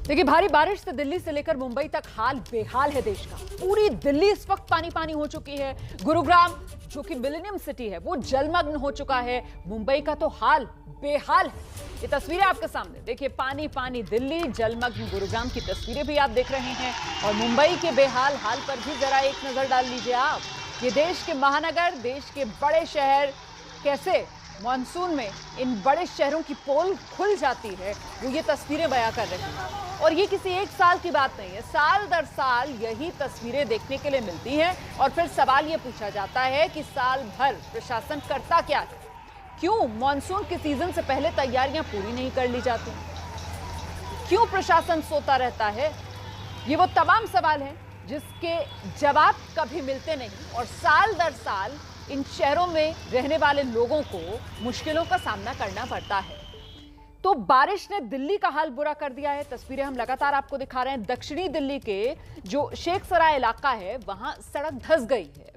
देखिए, भारी बारिश से दिल्ली से लेकर मुंबई तक हाल बेहाल है देश का। पूरी दिल्ली इस वक्त पानी पानी हो चुकी है। गुरुग्राम जो कि मिलेनियम सिटी है वो जलमग्न हो चुका है। मुंबई का तो हाल बेहाल है। ये तस्वीरें आपके सामने देखिए, पानी पानी दिल्ली, जलमग्न गुरुग्राम की तस्वीरें भी आप देख रहे हैं। और मुंबई के बेहाल हाल पर भी जरा एक नजर डाल लीजिए आप। ये देश के महानगर, देश के बड़े शहर कैसे मॉनसून में इन बड़े शहरों की पोल खुल जाती है, वो ये तस्वीरें बयां कर रहे हैं। और ये किसी एक साल की बात नहीं है, साल दर साल यही तस्वीरें देखने के लिए मिलती हैं। और फिर सवाल ये पूछा जाता है कि साल भर प्रशासन करता क्या है? क्यों मॉनसून के सीजन से पहले तैयारियां पूरी नहीं कर ली जाती? क्यों प्रशासन सोता रहता है? ये वो तमाम सवाल हैं जिसके जवाब कभी मिलते नहीं। और साल दर साल इन शहरों में रहने वाले लोगों को मुश्किलों का सामना करना पड़ता है। तो बारिश ने दिल्ली का हाल बुरा कर दिया है। तस्वीरें हम लगातार आपको दिखा रहे हैं। दक्षिणी दिल्ली के जो शेख सराय इलाका है वहां सड़क धंस गई है।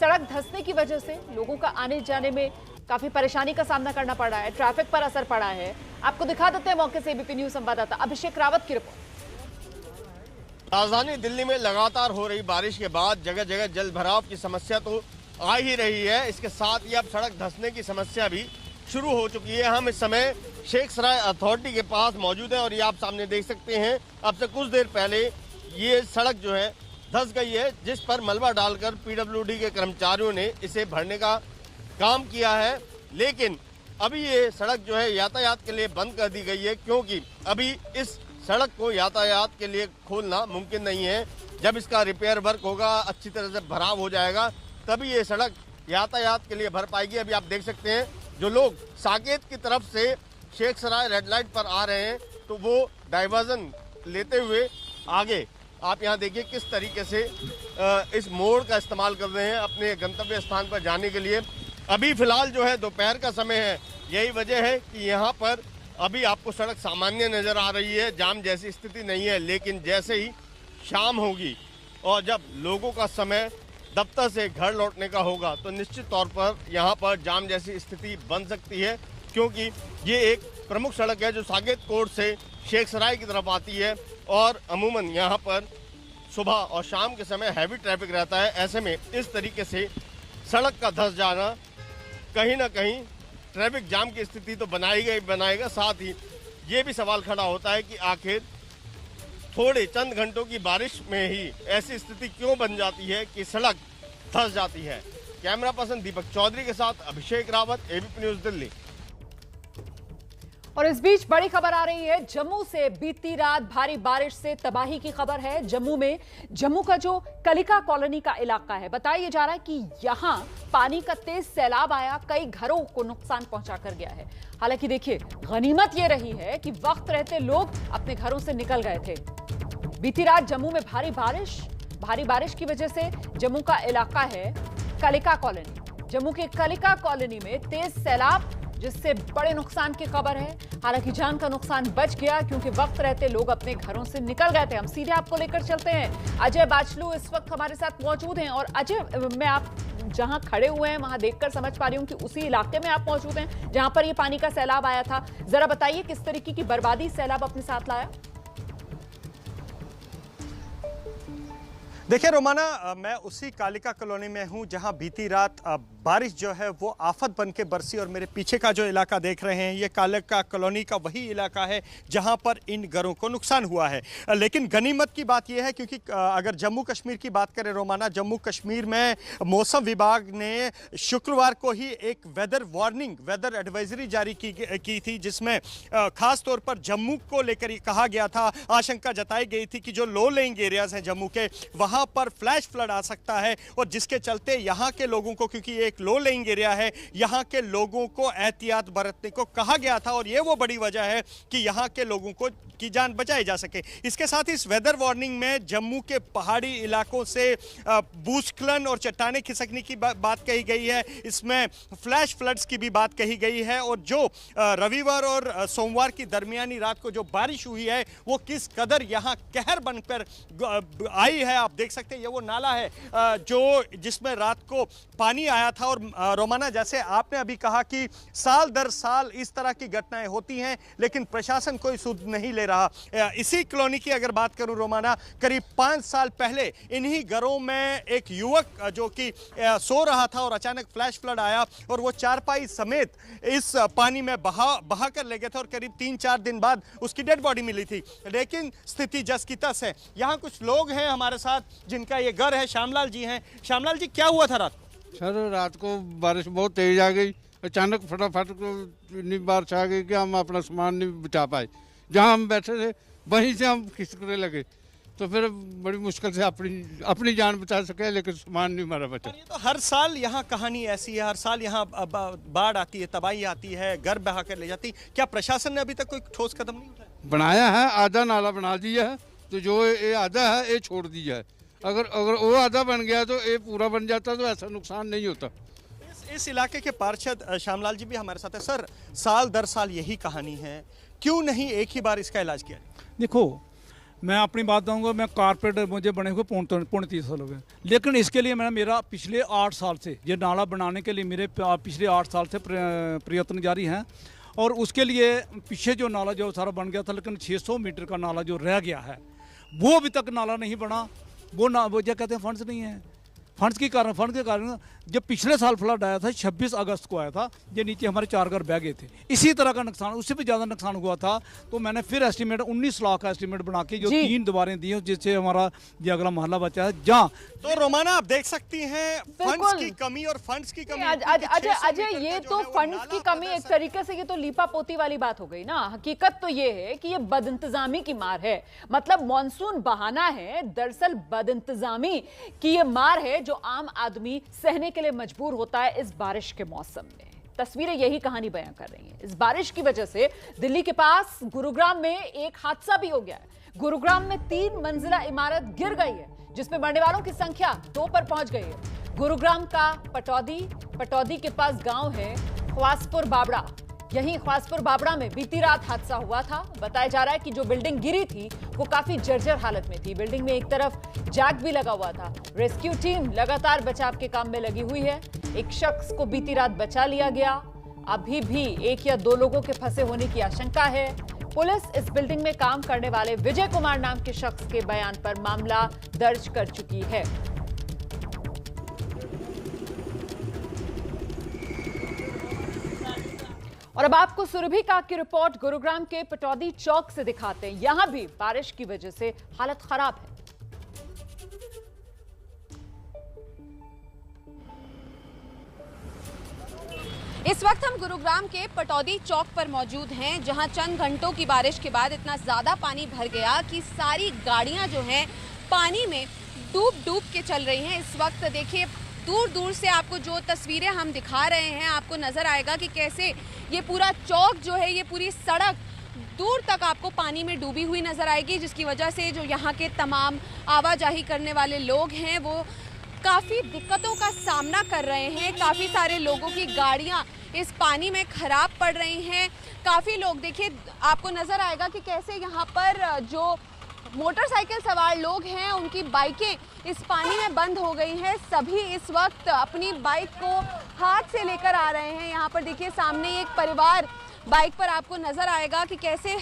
सड़क धंसने की वजह से लोगों का आने जाने में काफी परेशानी का सामना करना पड़ रहा है। ट्रैफिक पर असर पड़ा है। आपको दिखा देते हैं मौके से एबीपी न्यूज संवाददाता अभिषेक रावत की रिपोर्ट। राजधानी दिल्ली में लगातार हो रही बारिश के बाद जगह जगह जल भराव की समस्या तो आ ही रही है। इसके साथ ही अब सड़क धंसने की समस्या भी शुरू हो चुकी है। हम इस समय शेख सराय अथॉरिटी के पास मौजूद हैं और ये आप सामने देख सकते हैं, अब से कुछ देर पहले ये सड़क जो है धंस गई है, जिस पर मलबा डालकर पीडब्ल्यूडी के कर्मचारियों ने इसे भरने का काम किया है। लेकिन अभी ये सड़क जो है यातायात के लिए बंद कर दी गई है, क्योंकि अभी इस सड़क को यातायात के लिए खोलना मुमकिन नहीं है। जब इसका रिपेयर वर्क होगा, अच्छी तरह से भराव हो जाएगा, तभी ये सड़क यातायात के लिए भर पाएगी। अभी आप देख सकते हैं जो लोग साकेत की तरफ से शेख सराय रेड लाइट पर आ रहे हैं, तो वो डाइवर्जन लेते हुए आगे आप यहाँ देखिए किस तरीके से इस मोड़ का इस्तेमाल कर रहे हैं अपने गंतव्य स्थान पर जाने के लिए। अभी फिलहाल जो है दोपहर का समय है, यही वजह है कि यहाँ पर अभी आपको सड़क सामान्य नजर आ रही है, जाम जैसी स्थिति नहीं है। लेकिन जैसे ही शाम होगी और जब लोगों का समय दफ्तर से घर लौटने का होगा, तो निश्चित तौर पर यहाँ पर जाम जैसी स्थिति बन सकती है, क्योंकि ये एक प्रमुख सड़क है जो साकेत कोर्ट से शेख सराय की तरफ आती है। और अमूमन यहाँ पर सुबह और शाम के समय हैवी ट्रैफिक रहता है। ऐसे में इस तरीके से सड़क का धंस जाना कहीं ना कहीं ट्रैफिक जाम की स्थिति तो बनाएगा। साथ ही ये भी सवाल खड़ा होता है कि आखिर थोड़े चंद घंटों की बारिश में ही ऐसी स्थिति क्यों बन जाती है कि सड़क धंस जाती है। कैमरा पर्सन दीपक चौधरी के साथ अभिषेक रावत, एबीपी न्यूज दिल्ली। और इस बीच बड़ी खबर आ रही है जम्मू से। बीती रात भारी बारिश से तबाही की खबर है जम्मू में। जम्मू का जो कलिका कॉलोनी का इलाका है, बताया जा रहा है कि यहां पानी का तेज सैलाब आया, कई घरों को नुकसान पहुंचा कर गया है। हालांकि देखिए, गनीमत यह रही है कि वक्त रहते लोग अपने घरों से निकल गए थे। बीती रात जम्मू में भारी बारिश की वजह से जम्मू का इलाका है कलिका कॉलोनी। जम्मू के कलिका कॉलोनी में तेज सैलाब, जिससे बड़े नुकसान की खबर है। हालांकि जान का नुकसान बच गया, क्योंकि वक्त रहते लोग अपने घरों से निकल गए थे। हम सीधे आपको लेकर चलते हैं। अजय बाचलू इस वक्त हमारे साथ मौजूद हैं। और अजय, मैं आप जहां खड़े हुए हैं वहां देखकर समझ पा रही हूं कि उसी इलाके में आप मौजूद हैं जहां पर ये पानी का सैलाब आया था। जरा बताइए किस तरीके की बर्बादी सैलाब अपने साथ लाया? देखिए रोमाना, मैं उसी कालिका कॉलोनी में हूं जहां बीती रात बारिश जो है वो आफत बन के बरसी। और मेरे पीछे का जो इलाका देख रहे हैं, ये कालिका कॉलोनी का वही इलाका है जहां पर इन घरों को नुकसान हुआ है। लेकिन गनीमत की बात यह है, क्योंकि अगर जम्मू कश्मीर की बात करें रोमाना, जम्मू कश्मीर में मौसम विभाग ने शुक्रवार को ही एक वेदर एडवाइजरी जारी की थी, जिसमें खास तौर पर जम्मू को लेकर कहा गया था, आशंका जताई गई थी कि जो लो लेइंग एरियाज हैं जम्मू के, वहां पर फ्लैश फ्लड आ सकता है। और जिसके चलते यहां के लोगों को, क्योंकि एक लो लेइंग एरिया है, यहां के लोगों को एहतियात बरतने को कहा गया था। और ये वो बड़ी वजह है कि यहां के लोगों को की जान बचाई जा सके। इसके साथ ही इस वेदर वार्निंग में जम्मू के पहाड़ी इलाकों से भूस्खलन और चट्टाने खिसकने की बात कही गई है। इसमें फ्लैश फ्लड्स की भी बात कही गई है। और जो रविवार और सोमवार की दरमियानी रात को जो बारिश हुई है, वो किस कदर यहाँ कहर बनकर आई है। आप देख सकते हैं ये वो नाला है जो जिसमें रात को पानी आया था। और रोमाना, जैसे आपने अभी कहा कि साल दर साल इस तरह की घटनाएं होती हैं, लेकिन प्रशासन कोई सुध नहीं ले रहा रहा। इसी कॉलोनी की अगर बात करूं रोमाना, करीब 5 साल पहले इन्हीं घरों में एक युवक जो कि सो रहा था और अचानक फ्लैश फ्लड आया और वो चारपाई समेत इस पानी में बहा कर ले गए थे और करीब 3-4 दिन बाद उसकी डेड बॉडी मिली थी। लेकिन स्थिति जस की तस है। यहाँ कुछ लोग हैं हमारे साथ जिनका ये घर है। श्यामलाल जी हैं। श्यामलाल जी, क्या हुआ था रात को? सर रात को बारिश बहुत तेज आ गई, अचानक फटाफट इतनी बारिश आ गई कि हम अपना सामान नहीं बचा पाए। जहाँ हम बैठे थे वहीं से हम खिसकने लगे, तो फिर बड़ी मुश्किल से अपनी जान बचा सके, लेकिन सामान नहीं हमारा बचा। ये तो हर साल यहाँ कहानी ऐसी है, हर साल यहाँ बाढ़ आती है, तबाही आती है, घर बहा कर ले जाती। क्या प्रशासन ने अभी तक कोई ठोस कदम नहीं उठाया? बनाया है, आधा नाला बना दिया है, तो जो ये आधा है ये छोड़ दिया है। अगर वो आधा बन गया तो ये पूरा बन जाता तो ऐसा नुकसान नहीं होता। इस इलाके के पार्षद श्यामलाल जी भी हमारे साथ है। सर, साल दर साल यही कहानी है, क्यों नहीं एक ही बार इसका इलाज किया? देखो, मैं अपनी बात बताऊंगा, मैं कारपोरेटर मुझे बने हुए पौने 30 साल हो गए, लेकिन इसके लिए मेरा पिछले 8 साल से ये नाला बनाने के लिए मेरे पिछले 8 साल से प्रयत्न जारी हैं। और उसके लिए पीछे जो नाला जो सारा बन गया था, लेकिन 600 मीटर का नाला जो रह गया है वो अभी तक नाला नहीं बना। वो क्या कहते हैं, फंड्स नहीं है। फंड के कारण जब पिछले साल फ्लड आया था 26 अगस्त को आया था, ये नीचे हमारे 4 घर बह गए थे। इसी तरह का नुकसान, उससे भी ज़्यादा नुकसान हुआ था। तो मैंने फिर एस्टीमेट 19 लाख का एस्टीमेट बना के जो 3 दीवारें दी, जिससे हमारा ये अगला मोहल्ला बचा है। जहाँ तो रोमाना आप देख सकती हैं फंड्स की कमी और फंड्स की कमी। अजय, ये तो फंड्स की कमी एक तरीके से ये तो लीपा पोती वाली बात हो गई ना। हकीकत तो ये है कि ये बदइंतजामी की मार है। मतलब मॉनसून बहाना है, दरअसल बदइंतजामी की ये मार है जो आम आदमी सहने के लिए मजबूर होता है इस बारिश के मौसम में। तस्वीरें यही कहानी बयां कर रही हैं। इस बारिश की वजह से दिल्ली के पास गुरुग्राम में एक हादसा भी हो गया है। गुरुग्राम में 3 मंजिला इमारत गिर गई है, जिसमें मरने वालों की संख्या 2 पर पहुंच गई है। गुरुग्राम का पटौदी के पास गांव है ख्वासपुर बाबड़ा। यहीं ख्वासपुर बाबड़ा में बीती रात हादसा हुआ था। बताया जा रहा है कि जो बिल्डिंग गिरी थी वो काफी जर्जर हालत में थी। बिल्डिंग में एक तरफ जैक भी लगा हुआ था। रेस्क्यू टीम लगातार बचाव के काम में लगी हुई है। एक शख्स को बीती रात बचा लिया गया। अभी भी 1 या 2 लोगों के फंसे होने की आशंका है। पुलिस इस बिल्डिंग में काम करने वाले विजय कुमार नाम के शख्स के बयान पर मामला दर्ज कर चुकी है। और अब आपको सुरभिका की रिपोर्ट गुरुग्राम के पटौदी चौक से दिखाते हैं। यहां भी बारिश की वजह से हालत खराब है। इस वक्त हम गुरुग्राम के पटौदी चौक पर मौजूद हैं, जहां चंद घंटों की बारिश के बाद इतना ज़्यादा पानी भर गया कि सारी गाड़ियां जो हैं पानी में डूब के चल रही हैं। इस वक्त देखिए, दूर दूर से आपको जो तस्वीरें हम दिखा रहे हैं, आपको नज़र आएगा कि कैसे ये पूरा चौक जो है, ये पूरी सड़क दूर तक आपको पानी में डूबी हुई नज़र आएगी, जिसकी वजह से जो यहाँ के तमाम आवाजाही करने वाले लोग हैं वो काफ़ी दिक्कतों का सामना कर रहे हैं। काफ़ी सारे लोगों की गाड़ियाँ इस पानी में ख़राब पड़ रही हैं। काफ़ी लोग, देखिए आपको नज़र आएगा कि कैसे यहाँ पर जो मोटरसाइकिल सवार लोग हैं उनकी बाइकें इस पानी में बंद हो गई हैं। सभी इस वक्त अपनी बाइक को हाथ से लेकर आ रहे हैं। यहाँ पर देखिए सामने एक परिवार बाइक पर आपको नज़र आएगा कि कैसे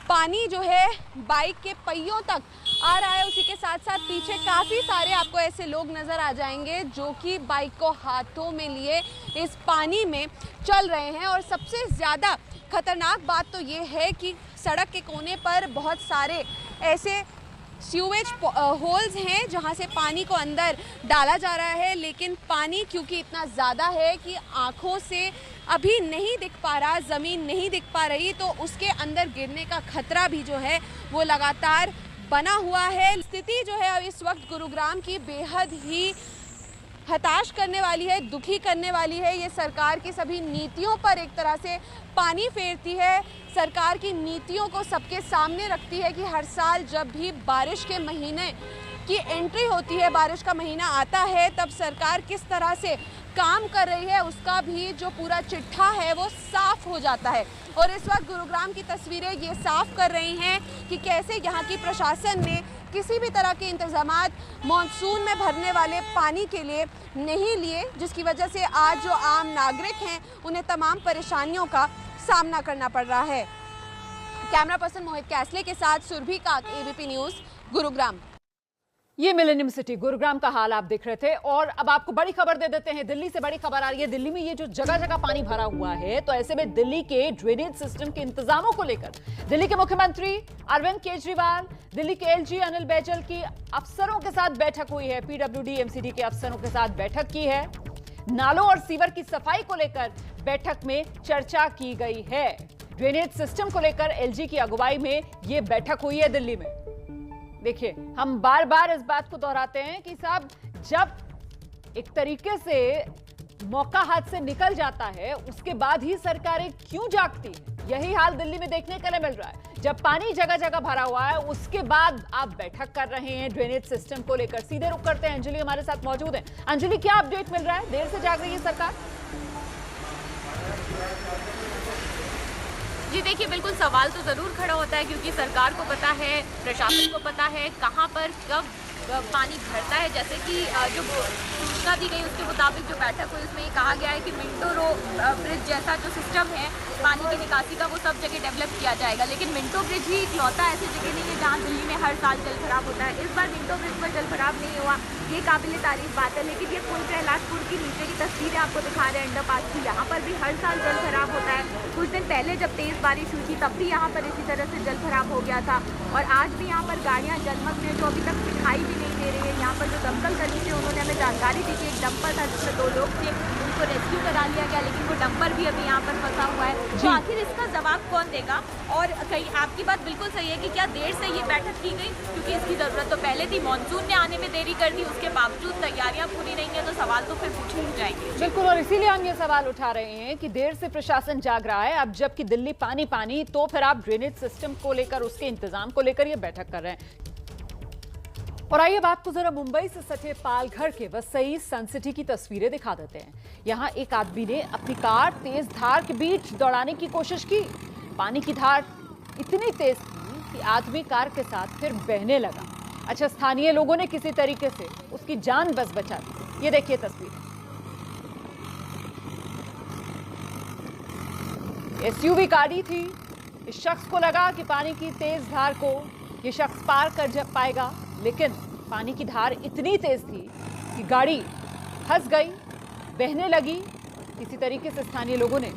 पानी जो है बाइक के पहियों तक आ रहा है। उसी के साथ साथ पीछे काफ़ी सारे आपको ऐसे लोग नज़र आ जाएंगे जो कि बाइक को हाथों में लिए इस पानी में चल रहे हैं। और सबसे ज़्यादा खतरनाक बात तो ये है कि सड़क के कोने पर बहुत सारे ऐसे सीवेज होल्स हैं जहां से पानी को अंदर डाला जा रहा है, लेकिन पानी क्योंकि इतना ज़्यादा है कि आँखों से अभी नहीं दिख पा रहा, ज़मीन नहीं दिख पा रही, तो उसके अंदर गिरने का खतरा भी जो है वो लगातार बना हुआ है। स्थिति जो है अब इस वक्त गुरुग्राम की बेहद ही हताश करने वाली है, दुखी करने वाली है। ये सरकार की सभी नीतियों पर एक तरह से पानी फेरती है। सरकार की नीतियों को सबके सामने रखती है कि हर साल जब भी बारिश के महीने की एंट्री होती है, बारिश का महीना आता है, तब सरकार किस तरह से काम कर रही है उसका भी जो पूरा चिट्ठा है वो साफ हो जाता है। और इस वक्त गुरुग्राम की तस्वीरें ये साफ कर रही हैं कि कैसे यहाँ की प्रशासन ने किसी भी तरह के इंतजामात मॉनसून में भरने वाले पानी के लिए नहीं लिए, जिसकी वजह से आज जो आम नागरिक हैं उन्हें तमाम परेशानियों का सामना करना पड़ रहा है। कैमरा पर्सन मोहित कैसले के साथ सुरभि काक, एबीपी न्यूज, गुरुग्राम। ये मिलेनियम सिटी गुरुग्राम का हाल आप देख रहे थे। और अब आपको बड़ी खबर दे देते हैं। दिल्ली से बड़ी खबर आ रही है। दिल्ली में ये जो जगह जगह पानी भरा हुआ है, तो ऐसे में दिल्ली के ड्रेनेज सिस्टम के इंतजामों को लेकर दिल्ली के मुख्यमंत्री अरविंद केजरीवाल, दिल्ली के एलजी अनिल बैजल की अफसरों के साथ बैठक हुई है। पीडब्ल्यूडी एमसीडी के अफसरों के साथ बैठक की है। नालों और सीवर की सफाई को लेकर बैठक में चर्चा की गई है। ड्रेनेज सिस्टम को लेकर एलजी की अगुवाई में यह बैठक हुई है दिल्ली में। देखिए, हम बार बार इस बात को दोहराते हैं कि साहब, जब एक तरीके से मौका हाथ से निकल जाता है, उसके बाद ही सरकारें क्यों जागती हैं? यही हाल दिल्ली में देखने के लिए मिल रहा है। जब पानी जगह जगह भरा हुआ है, उसके बाद आप बैठक कर रहे हैं ड्रेनेज सिस्टम को लेकर। सीधे रुक करते हैं, अंजलि हमारे साथ मौजूद है। अंजलि, क्या अपडेट मिल रहा है? देर से जाग रही है सरकार? जी देखिए, बिल्कुल सवाल तो ज़रूर खड़ा होता है, क्योंकि सरकार को पता है, प्रशासन को पता है कहाँ पर कब पानी भरता है। जैसे कि जो सूचना दी गई उसके मुताबिक जो बैठक हुई उसमें ये कहा गया है कि मिंटो रो ब्रिज जैसा जो सिस्टम है पानी की निकासी का, वो सब जगह डेवलप किया जाएगा। लेकिन मिंटो ब्रिज ही इकलौता ऐसी जगह नहीं है जहाँ दिल्ली में हर साल जल भराव होता है। इस बार मिंटो ब्रिज पर जल भराव नहीं हुआ, ये काबिल तारीफ बात है। लेकिन ये कोल प्रहलादपुर की नीचे की तस्वीरें आपको दिखा रहे हैं अंडरपास की। यहाँ पर भी हर साल जल भराव होता है। कुछ दिन पहले जब तेज़ बारिश हुई थी तब भी यहाँ पर इसी तरह से जल भराव हो गया था। और आज भी यहाँ पर गाड़ियाँ जलमग्न हैं जो अभी तक दिखाई भी नहीं दे रही है। यहाँ पर जो दमकल कर्मी थे उन्होंने हमें जानकारी दी कि एक डंपर था जिसमें 2 लोग थे, उनको रेस्क्यू करा लिया गया, लेकिन वो डंपर भी अभी यहाँ पर फंसा हुआ है। तो आखिर इसका जवाब कौन देगा? और कहीं आपकी बात बिल्कुल सही है कि क्या देर से ये बैठक की गई, क्योंकि इसकी ज़रूरत तो पहले थी। मानसून ने आने में देरी कर दी, उसके बावजूद तैयारियां पूरी नहीं है, तो सवाल तो फिर पूछे ही जाएंगे। बिल्कुल, और इसीलिए हम ये सवाल उठा रहे हैं कि देर से प्रशासन जाग रहा है। अब जबकि दिल्ली पानी पानी, तो फिर आप ड्रेनेज सिस्टम को लेकर, उसके इंतजाम को लेकर ये बैठक कर रहे हैं। और आइए अब आपको जरा मुंबई से सटे पालघर के वसई सन सिटी की तस्वीरें दिखा देते हैं। यहाँ एक आदमी ने अपनी कार तेज धार के बीच दौड़ाने की कोशिश की। पानी की धार इतनी तेज थी कि आदमी कार के साथ फिर बहने लगा। अच्छा, स्थानीय लोगों ने किसी तरीके से उसकी जान बच बचा दी। ये देखिए तस्वीर। एसयूवी गाड़ी थी। इस शख्स को लगा कि पानी की तेज धार को ये शख्स पार कर पाएगा, लेकिन पानी की धार इतनी तेज थी कि गाड़ी फंस गई, बहने लगी। इसी तरीके से स्थानीय लोगों ने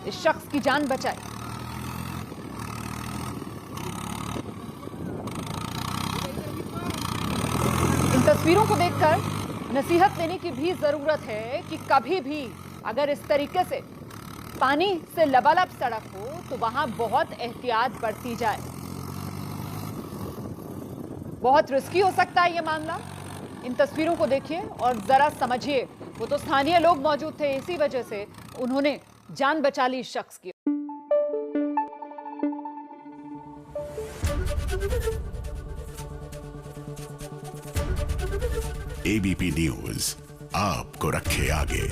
इस शख्स की जान बचाई। इन तस्वीरों को देखकर नसीहत लेने की भी जरूरत है कि कभी भी अगर इस तरीके से पानी से लबालब सड़क हो तो वहां बहुत एहतियात बरती जाए। बहुत रिस्की हो सकता है ये मामला। इन तस्वीरों को देखिए और जरा समझिए। वो तो स्थानीय लोग मौजूद थे, इसी वजह से उन्होंने जान बचा ली इस शख्स की। एबीपी न्यूज आपको रखे आगे।